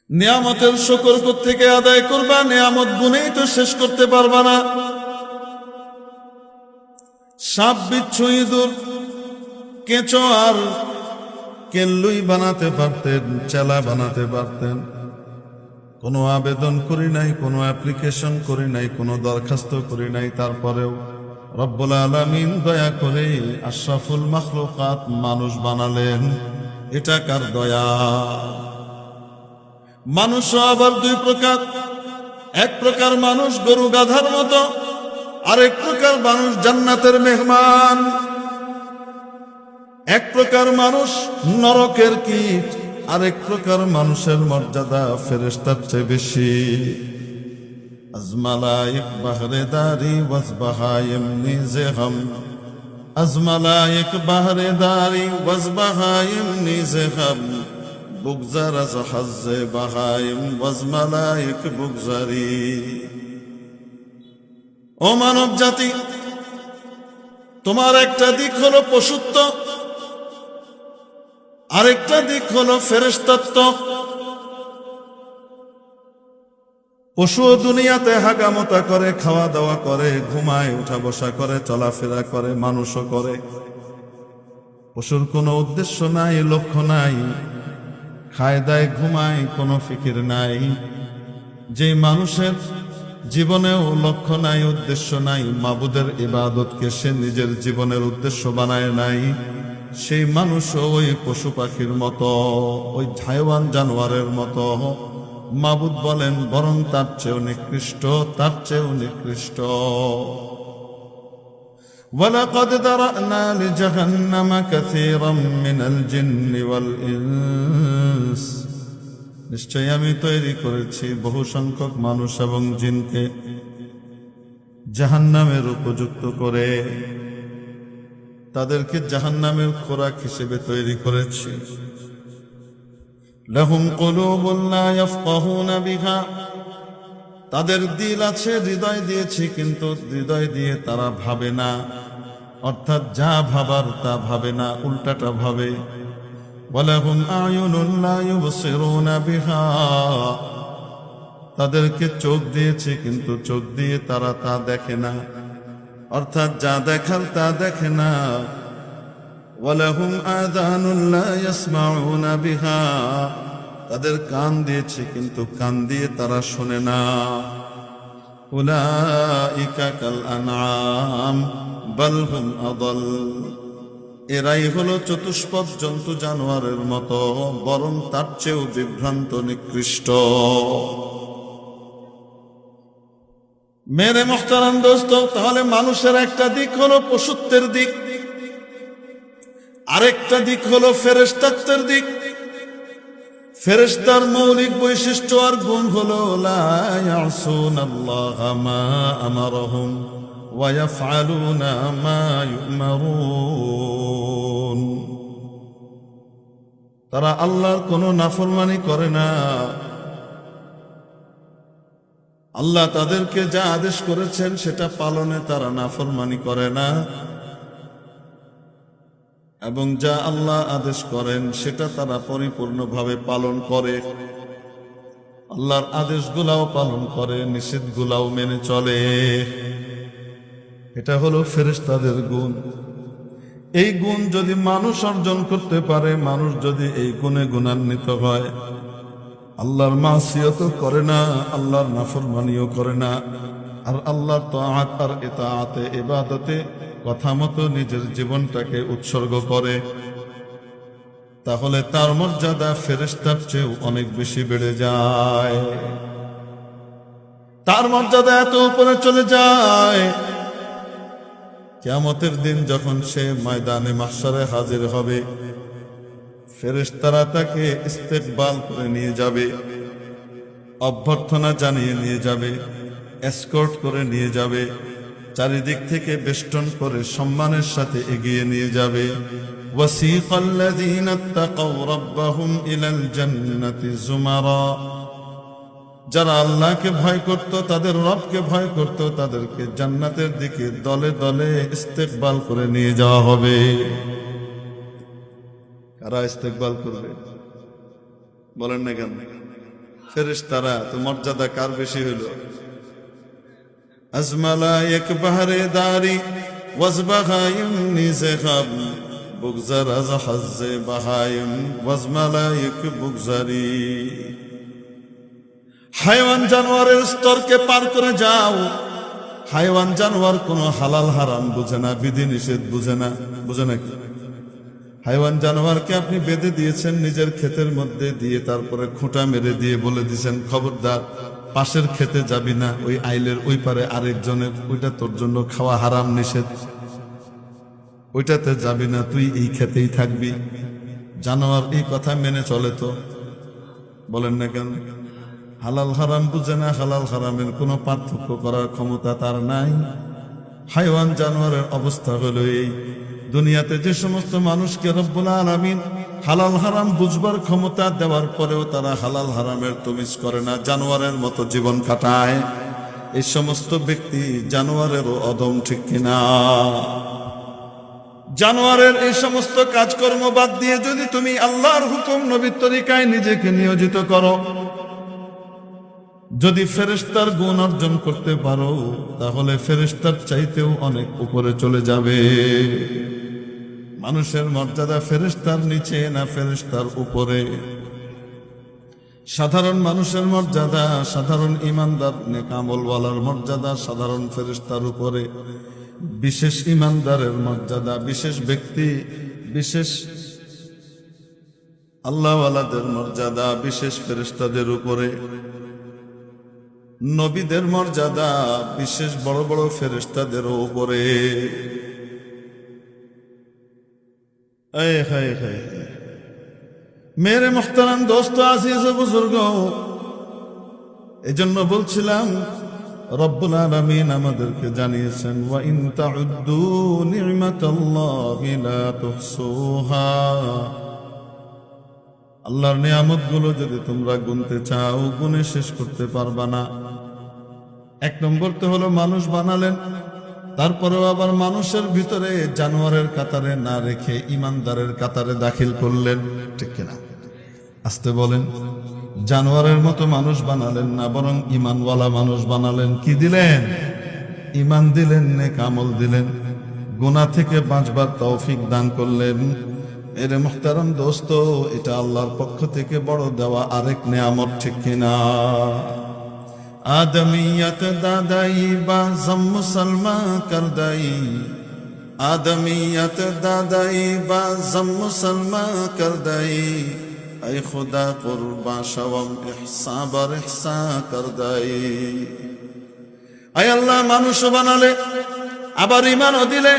নিয়ামতের শুকর থেকে আদায় করবা, নিয়ামত গুনেই তো শেষ করতে পারবা না। সাপ, বিচ্ছু, ইঁদুর, কেঁচো আর কেল্লুই বানাতে পারতেন, চেলা বানাতে পারতেন। কোনো আবেদন করি নাই, কোনো অ্যাপ্লিকেশন করি নাই, কোনো দরখাস্ত করি নাই, তারপরেও রব্বুল আলামিন দয়া করে আশরাফুল মাখলুকাত মানুষ বানালেন। এটা কার দয়া? মানুষও আবার দুই প্রকার। এক প্রকার মানুষ গরু গাধার মতো, আরেক প্রকার মানুষ জান্নাতের মেহমান। এক প্রকার মানুষ নরকের কীট, আরেক প্রকার মানুষের মর্যাদা ফেরেশতার চেয়ে বেশি। আজমালাইক বাহরেদারি ওয়াজবাহাইম নিজেহম, আজমালাইক বাহরেদারি ওয়াজবাহাইম নিজেহম, বুগজার আজ হাজ্জে বাহাইম ওয়াজমালাইক বুগজারি। ও মানব জাতি, তোমার একটা দিক হলো পশুত্ব, আরেকটা দিক হলো ফেরেশতাত্ব। পশু দুনিয়াতে হাগামতা করে, খাওয়া দাওয়া করে, ঘুমায়, উঠা বসা করে, চলাফেরা করে, মানুষও করে। পশুর কোনো উদ্দেশ্য নাই, লক্ষ্য নাই, খায় দায় ঘুমায়, কোনো ফিকির নাই। যে মানুষের জীবনেও লক্ষ্য নাই, উদ্দেশ্য নাই, মাবুদের ইবাদতকে সে নিজের জীবনের উদ্দেশ্য বানায় নাই, সেই মানুষও ওই পশু পাখির মতো, ওই হায়ওয়ান জানোয়ারের মতো। মাবুদ বলেন বরং তার চেয়েও নিকৃষ্ট, তার চেয়েও নিকৃষ্ট। ওয়ালাকাদ দারানা লিজাহান্নাম কাসীরাম মিনাল জিন্নি ওয়াল ইনস, নিশ্চয়ই আমি তৈরি করেছি বহু সংখ্যক মানুষ এবং জিনকে জাহান্নামের উপযুক্ত করে, তাদেরকে জাহান্নামের খোরাক হিসেবে তৈরি করেছি। লাহুম কুলুবুন লা ইয়াফকাহুনা বিহা, তাদের দিল আছে, হৃদয় দিয়েছি, কিন্তু হৃদয় দিয়ে তারা ভাবে না, অর্থাৎ যা ভাবার তা ভাবে না, উল্টাটা ভাবে। ওয়ালাহুম আয়ুনুন লা ইউবসিরুনা বিহা, তাদেরকে চোখ দিয়েছি, কিন্তু চোখ দিয়ে তারা তা দেখে না, অর্থাৎ যা দেখার তা দেখে না। ওয়ালাহুম আযানুন লা ইয়াসমাউনা বিহা, তাদের কান দিয়েছে, কিন্তু কান দিয়ে তারা শোনে না। উলাইকা কাল আনআম বাল হুম আদাল, এরাই হলো চতুষ্পদ জন্তু জানোয়ারের মতো, বরং তার চেয়েও বিভ্রান্ত, নিকৃষ্ট। মেরে মুহতারাম দোস্ত, তাহলে মানুষের একটা দিক হলো পশুত্বের দিক, আরেকটা দিক হলো ফেরেশতাত্বের দিক। ফেরেশতার মৌলিক বৈশিষ্ট্য আর গুণ হলো লা ইয়াসুনাল্লাহা মা আমারহুম ওয়া ইয়াফআলুনা মা ইউমারুন, তারা আল্লাহর কোনো নাফরমানি করে না। আল্লাহ তাদেরকে যা আদেশ করেছেন সেটা পালনে তারা নাফরমানি করে না, এবং যা আল্লাহ আদেশ করেন সেটা তারা পরিপূর্ণভাবে পালন করে। আল্লাহর আদেশগুলাও পালন করে, নিষেধগুলাও মেনে চলে। এটা হলো ফেরেশতাদের গুণ। এই গুণ যদি মানুষ অর্জন করতে পারে, মানুষ যদি এই গুণে গুণান্বিত হয়, আল্লাহর মাসিয়তও করে না, আল্লাহর নাফরমানিও করে না, আর আল্লাহর তাআত আর ইতাআতে, ইবাদতে কথা মতো নিজের জীবনটাকে উৎসর্গ করে, তাহলে তার মর্যাদা ফেরেশতার চেয়েও অনেক বেশি বেড়ে যায়। তার মর্যাদা এত উপরে চলে যায়, কিয়ামতের দিন যখন সে ময়দানে মাহশারে হাজির হবে, ফেরেশতারা তাকে ইস্তেকবাল করে নিয়ে যাবে, অভ্যর্থনা জানিয়ে নিয়ে যাবে, এসকর্ট করে নিয়ে যাবে, চারিদিক থেকে বেষ্টন করে সম্মানের সাথে এগিয়ে নিয়ে যাবে। ওয়াসিকাল্লাযীনা ইত্তাকাউ রাব্বাহুম ইলাল জান্নাতি যুমারা, যারা আল্লাহকে ভয় করত, তাদের রবকে ভয় করত, তাদেরকে জান্নাতের দিকে দলে দলে ইস্তেকবাল করে নিয়ে যাওয়া হবে। কারা ইস্তেকবাল করবে বলেন না কেন? ফেরেশতারা তো মর্যাদা কার বেশি হইল? আজমালায়েক বাহরে দারি ওয়াজবাহায়ুম নিজে খাব বুগজার আজ হাজ্জে বাহায়ুম ওয়াজমালায়েক বুগজারি। হাইওয়ান জানোয়ারের স্তরকে পার করে যাও। হাইওয়ান জানোয়ার কোনো হালাল হারাম বুঝে না, বিধি নিষেধ বুঝে না। বুঝে নাকি? হাইওয়ান জানোয়ারকে আপনি বেঁধে দিয়েছেন নিজের ক্ষেতের মধ্যে দিয়ে, তারপরে খুঁটা মেরে দিয়ে বলে দিয়েছেন খবরদার পাশের খেতে যাবি না, ওই আইলের ওই পারে আরেকজনের, ওইটা তোর জন্য খাওয়া হারাম নিষেধ, ওইটাতে যাবি না, তুই এই খেতেই থাকবি। জানোয়ার এই কথা মেনে চলে তো? বলেন না কেন? হালাল হারাম বুঝে না, হালাল হারামের কোনো পার্থক্য করার ক্ষমতা তার নাই। হাইওয়ান জানোয়ারের অবস্থা হলো এই। দুনিয়াতে যে সমস্ত মানুষকে রব্বুল আলামিন হালাল হারাম বুঝবার ক্ষমতা দেওয়ার পরেও তারা হালাল হারামের তমিজ করে না, জানোয়ারের মতো জীবন কাটায়, এই সমস্ত ব্যক্তি জানোয়ারেরও অদম, ঠিক কিনা? জানোয়ারের এই সমস্ত কাজকর্ম বাদ দিয়ে যদি তুমি আল্লাহর হুকুম নবীর তরিকায় নিজেকে নিয়োজিত করো, যদি ফেরেশতার গুণ অর্জন করতে পারো, তাহলে ফেরেশতার চাইতেও অনেক উপরে চলে যাবে। মানুষের মর্যাদা ফেরেশতার নিচে না ফেরেশতার উপরে? সাধারণ মানুষের মর্যাদা, সাধারণ ইমানদার নেক আমলওয়ালার মর্যাদা সাধারণ ফেরেশতার উপরে। বিশেষ ইমানদারের মর্যাদা, বিশেষ ব্যক্তি, বিশেষ আল্লাহওয়ালাদের মর্যাদা বিশেষ ফেরেশতাদের উপরে। নবীদের মর্যাদা বিশেষ বড় বড় ফেরেশতাদের উপরে। মেরে মুহতারাম দোস্ত, আজিজ ও বুজুর্গ, এজন্য বলছিলাম রব্বুল আলামিন আমাদেরকে জানিয়েছেন ওয়া ইন তাউদ্দু নি'মাতাল্লাহি লা তুহসুহা। আল্লাহর নিয়ামতগুলো যদি তোমরা গুনতে চাও, গুনে শেষ করতে পারবা না। এক নম্বর তো হলো মানুষ বানালেন, তারপরেও আবার মানুষের ভিতরে জানোয়ারের কাতারে না রেখে ইমানদারের কাতারে দাখিল করলেন, ঠিক কিনা? আসতে বলেন। জানোয়ারের মতো মানুষ বানালেন না, বরং ইমানওয়ালা মানুষ বানালেন। কি দিলেন? ইমান দিলেন, নেক আমল দিলেন, গুনাহ থেকে বাঁচবার তৌফিক দান করলেন। এরে মুহতারাম দোস্ত, এটা আল্লাহর পক্ষ থেকে বড় দেওয়া আরেক নেয়ামত, ঠিক কিনা? আদমিয়ত দাদাই বা জম মুসলমা করদাই, আদমিয়ত দাদাই বা জম মুসলমা করদাই, اے خدا قربا شوم احسا بر احسا کرদাই। আয় আল্লাহ, মানুষ বানালে আবার ইমানও দিলে,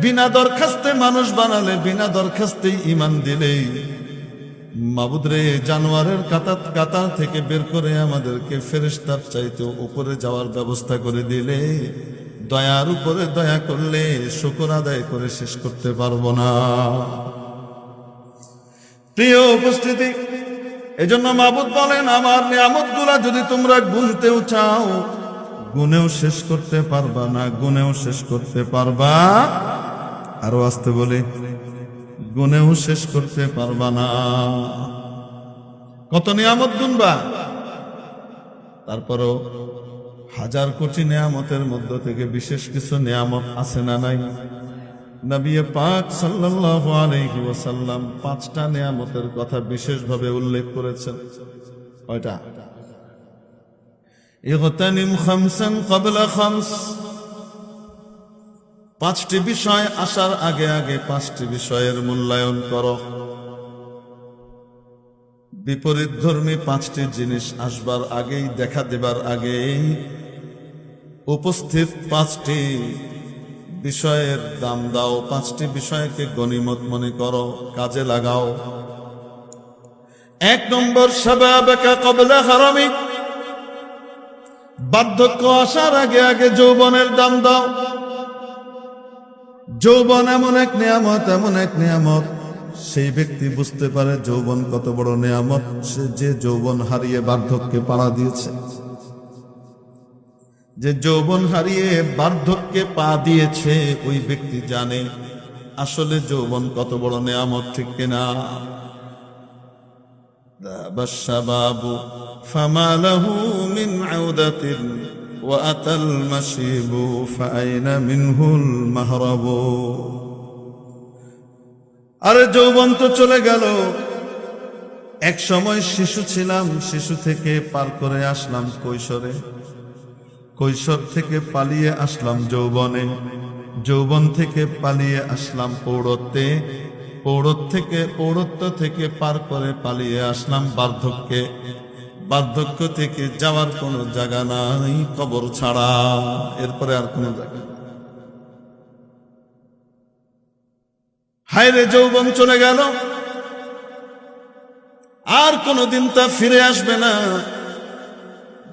বিনা দরখাস্তে মানুষ বানালে, বিনা দরখাস্তে ইমান দিলে। মাবুদ রে, জানোয়ারের কাতার থেকে বের করে আমাদেরকে ফেরেশতার চাইতে উপরে যাওয়ার ব্যবস্থা করে দিলে, দয়ার উপরে দয়া করলে শুকর আদায় করে শেষ করতে পারবো না। প্রিয় উপস্থিতি, এজন্য মাবুদ বলেন আমার নিয়ামতগুলা যদি তোমরা গুনতেও চাও, গুনেও শেষ করতে পারবা না, গুনেও শেষ করতে পারবা। আরো আসতে বলে, গুনেও শেষ করতে পারবা না। কত নিয়ামত গুনবা? তারপরও হাজার কোটি নিয়ামতের মধ্য থেকে বিশেষ কিছু নিয়ামত আছে না নাই? নবী পাক সাল্লাল্লাহু আলাইহি ওয়াসাল্লাম 5টা নিয়ামতের কথা বিশেষভাবে উল্লেখ করেছেন। কয়টা? ইগতানিম খামসান ক্বাবলা খামস। 5টি বিষয় আসার আগে আগে 5টি বিষয়ের মূল্যায়ন করো। বিপরীত ধর্মী 5টি জিনিস আসবার আগেই, দেখা দেবার আগেই উপস্থিত 5টি বিষয়ের দাম দাও, 5টি বিষয়কে গনিমত মনে করো, কাজে লাগাও। 1 নম্বর, শাবাবাকা ক্বাবলা হারামিক। বার্ধক্য আসার আগে আগে যৌবনের দাম দাও। যৌবন এমন এক নিয়ামত, এমন এক নিয়ামত, সেই ব্যক্তি বুঝতে পারে যৌবন কত বড় নিয়ামত, সে যে যৌবন হারিয়ে বার্ধক্যে পাড়া দিয়েছে। যে যৌবন হারিয়ে বার্ধক্যে পা দিয়েছে, ওই ব্যক্তি জানে আসলে যৌবন কত বড় নিয়ামত, ঠিক কিনা? ذهب الشباب فما له من عودة وأتى المشيب فأين منه المهرب আরে যৌবন তো চলে গেল এক সময় শিশু ছিলাম শিশু থেকে পার করে আসলাম কৈশোরে কৈশোর থেকে পালিয়ে আসলাম যৌবনে যৌবন থেকে পালিয়ে আসলাম প্রৌঢ়ত্বে প্রৌঢ়ত্ব থেকে পার করে পালিয়ে আসলাম বার্ধক্যে বার্ধক্য থেকে যাওয়ার কোনো জায়গা নাই কবর ছাড়া এরপরে আর কোনো জায়গা হায় রে যৌবন চলে গেল আর কোনদিন তা ফিরে আসবে না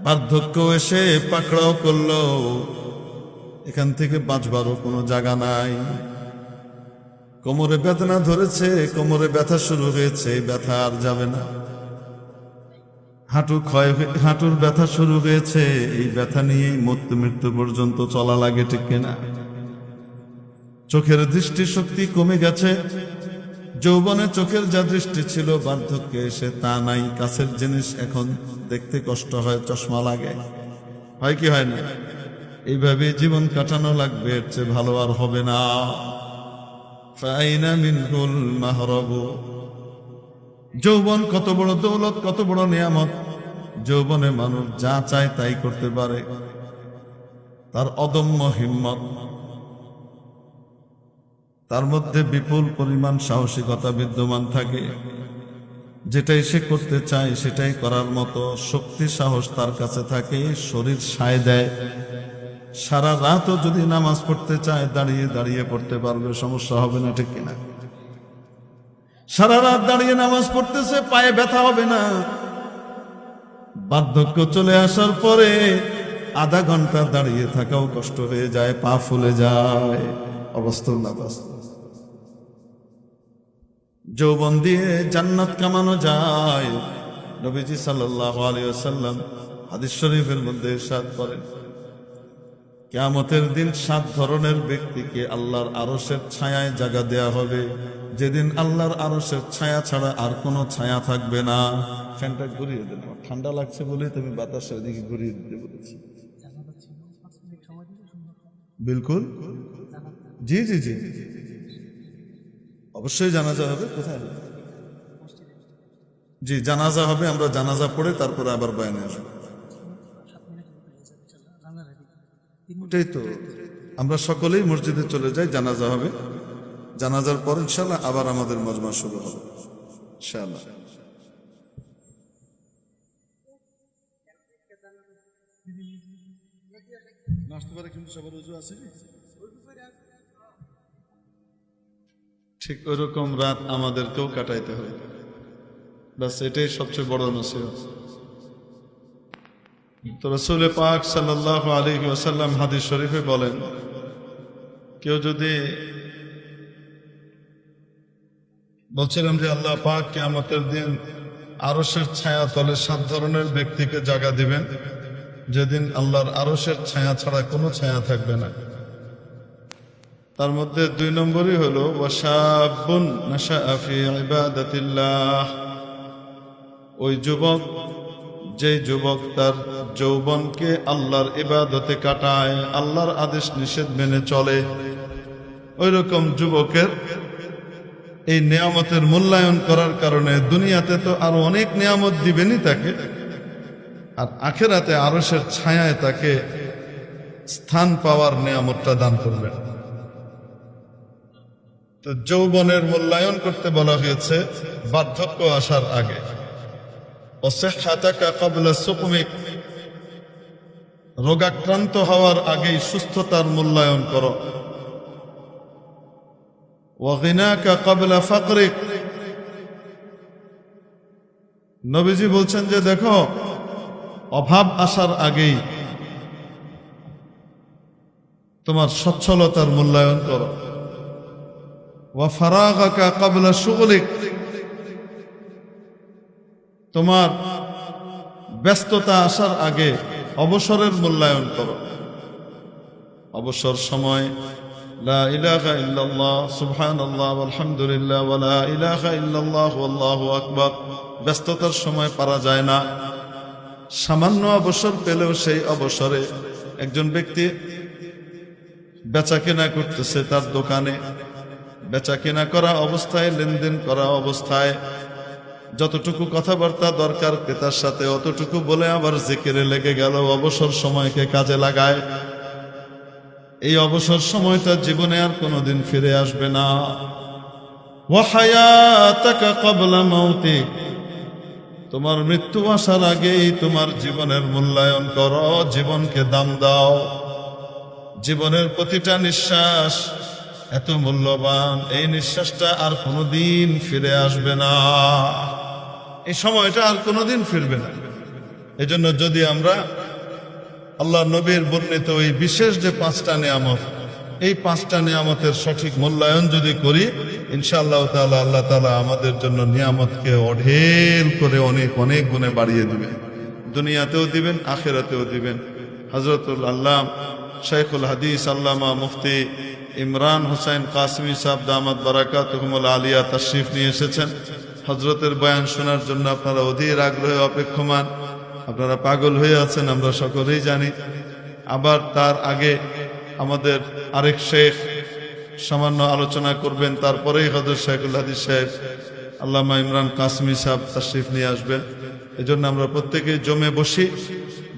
বার্ধক্য এসে পাকড়াও করলো এখান থেকে বাঁচবারও কোনো জায়গা নাই কোমরে বেদনা ধরেছে কোমরে ব্যথা শুরু হয়েছে ব্যথা আর যাবে না হাঁটুর ব্যথা শুরু হয়েছে এই ব্যথা নিয়েই মৃত্যু পর্যন্ত চলা লাগে ঠিক কিনা চোখের দৃষ্টি শক্তি কমে গেছে যৌবনে চোখের যা দৃষ্টি ছিল বার্ধক্যে এসে তা নাই কাছের জিনিস এখন দেখতে কষ্ট হয় চশমা লাগে হয় কি হয় না এইভাবে জীবন কাটানো লাগবে এর চেয়ে ভালো আর হবে না ফাইনা মিনহুল মাহরাবু যৌবন কত বড় দৌলত কত বড় নিয়ামত যৌবনে মানুষ যা চায় তাই করতে পারে তার অদম্য হিম্মত তার মধ্যে বিপুল পরিমাণ সাহসিকতা বিদ্যমান থাকে যেটাই সে করতে চায় সেটাই করার মতো শক্তি সাহস তার কাছে থাকে শরীর সায় দেয় সারা রাতও যদি নামাজ পড়তে চায় দাঁড়িয়ে দাঁড়িয়ে পড়তে পারবে সমস্যা হবে না ঠিক কিনা সারা রাত দাঁড়িয়ে নামাজ পড়তেছে পায়ে ব্যথা হবে না বার্ধক্য চলে আসার পরে আধা ঘন্টা দাঁড়িয়ে থাকাও কষ্ট হয়ে যায় পা ফুলে যায় অবস্থা না যৌবন দিয়ে জান্নাত কামানো যায় নবীজি সাল্লাল্লাহু আলাইহি ওয়াসাল্লাম হাদিস শরীফের মধ্যে ইরশাদ করেন কিয়ামতের দিন 7 ধরনের ব্যক্তিকে আল্লাহর আরশের ছায়ায় জায়গা দেয়া হবে যেদিন আল্লাহর আরশের ছায়া ছাড়া আর কোনো ছায়া থাকবে না ফ্যানটা ঘুরিয়ে দেন ঠান্ডা লাগছে বলে তুমি বাতাসের দিকে ঘুরিয়ে দিতে বলেছি বিলকুল জি জি জি অবশ্যই জানাজা হবে কোথায় জি জানাজা হবে আমরা জানাজা পড়ে তারপরে আবার বয়ানে আসবো এটাই তো আমরা সকলেই মসজিদে চলে যাই জানাজা হবে জানাজার পর ইনশাআল্লাহ আবার আমাদের মজমা শুরু হবে ইনশাআল্লাহ নাস্তা করে কিন্তু সবার ওযু আছে ঠিক ওরকম রাত আমাদেরকেও কাটাইতে হবে বাস এটাই সবচেয়ে বড় নসিহত তো রাসূল পাক সাল্লাল্লাহু আলাইহি ওয়াসাল্লাম হাদিস শরীফে বলেন কেউ যদি বলছিলাম যে আল্লাহ পাক কিয়ামতের দিন আরশের ছায়া তলে 7 ধরনের ব্যক্তিকে জায়গা দিবেন যেদিন আল্লাহর আরশের ছায়া ছাড়া কোনো ছায়া থাকবে না তার মধ্যে 2 নম্বরই হলো ওয়াশাবুন নাশাআ ফি ইবাদাতিল্লাহ ওই যুবক যে যুবক তার যৌবনকে আল্লাহর ইবাদতে কাটায় আল্লাহর আদেশ নিষেধ মেনে চলে ওই রকম যুবকের এই নিয়ামতের মূল্যায়ন করার কারণে দুনিয়াতে তো আরো অনেক নিয়ামত দিবেনই তাকে আর আখিরাতে আরশের ছায়ায় তাকে স্থান পাওয়ার নিয়ামতটা দান করবেন তো যৌবনের মূল্যায়ন করতে বলা হয়েছে বার্ধক্য আসার আগে ওয়াসিহ্হাতাকা ক্বাবলা সুকমিক রোগাক্রান্ত হওয়ার আগেই সুস্থতার মূল্যায়ন করো ওয়াগিনাকা ক্বাবলা ফাকরিক নবীজি বলছেন যে দেখো অভাব আসার আগেই তোমার সচ্ছলতার মূল্যায়ন করো ওয়া ফারাগাকা ক্বাবলা শুগলিক তোমার ব্যস্ততা আসার আগে অবসরের মূল্যায়ন করো অবসর সময় লা ইলাহা ইল্লাল্লাহ সুবহানাল্লাহ আলহামদুলিল্লাহ ওয়া লা ইলাহা ইল্লাল্লাহ আল্লাহু আকবার। ব্যস্ততার সময় পারা যায় না। সামান্য অবসর পেলেও সেই অবসরে একজন ব্যক্তি বেচা কেনা করতেছে, তার দোকানে বেচা কেনা করা অবস্থায়, লেনদেন করা অবস্থায় যতটুকু কথাবার্তা দরকার ক্রেতার সাথে অতটুকু বলে আবার জিকিরে লেগে গেল, অবসর সময়কে কাজে লাগায়। এই অবসর সময়টা জীবনে আর কোনোদিন ফিরে আসবে না। ওয়া হায়াতাকা ক্বাবলা মাউতিক, তোমার মৃত্যু আসার আগেই তোমার জীবনের মূল্যায়ন করো, জীবনকে দাম দাও। জীবনের প্রতিটা নিঃশ্বাস এত মূল্যবান, এই নিঃশ্বাসটা আর কোনোদিন ফিরে আসবে না, এই সময়টা আর কোনোদিন ফিরবে না। এজন্য যদি আমরা আল্লাহ নবীর বর্ণিত এই বিশেষ যে 5টা নিয়ামত, এই 5টা নিয়ামতের সঠিক মূল্যায়ন যদি করি, ইনশাআল্লাহ তাআলা আল্লাহ তাআলা আমাদের জন্য নিয়ামতকে অঢেল করে অনেক অনেক গুণে বাড়িয়ে দিবেন। দুনিয়াতেও দিবেন, আখিরাতেও দিবেন। হযরতুল আল্লাম শাইখুল হাদিস আল্লামা মুফতি ইমরান হোসেন কাসমি সাহেব দামাত বারাকাতুহুমুল আলিয়া তাশরিফ নিয়ে এসেছেন। হযরতের বয়ান শোনার জন্য আপনারা অধীর আগ্রহে অপেক্ষমান, আপনারা পাগল হয়ে আছেন, আমরা সকলেই জানি। আবার তার আগে আমাদের আরেক শেখ সামান্য আলোচনা করবেন, তারপরেই হযরত শাইখুল হাদিস সাহেব আল্লামা ইমরান কাসমি সাহেব তাশরিফ নিয়ে আসবেন। এজন্য আমরা প্রত্যেকেই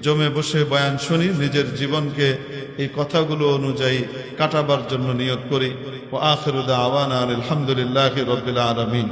জমে বসে বয়ান শুনি, নিজের জীবনকে এই কথাগুলো অনুযায়ী কাটাবার জন্য নিয়ত করি। ওয়া আখিরু দাওয়ানা আলহামদুলিল্লাহি রাব্বিল আলামিন।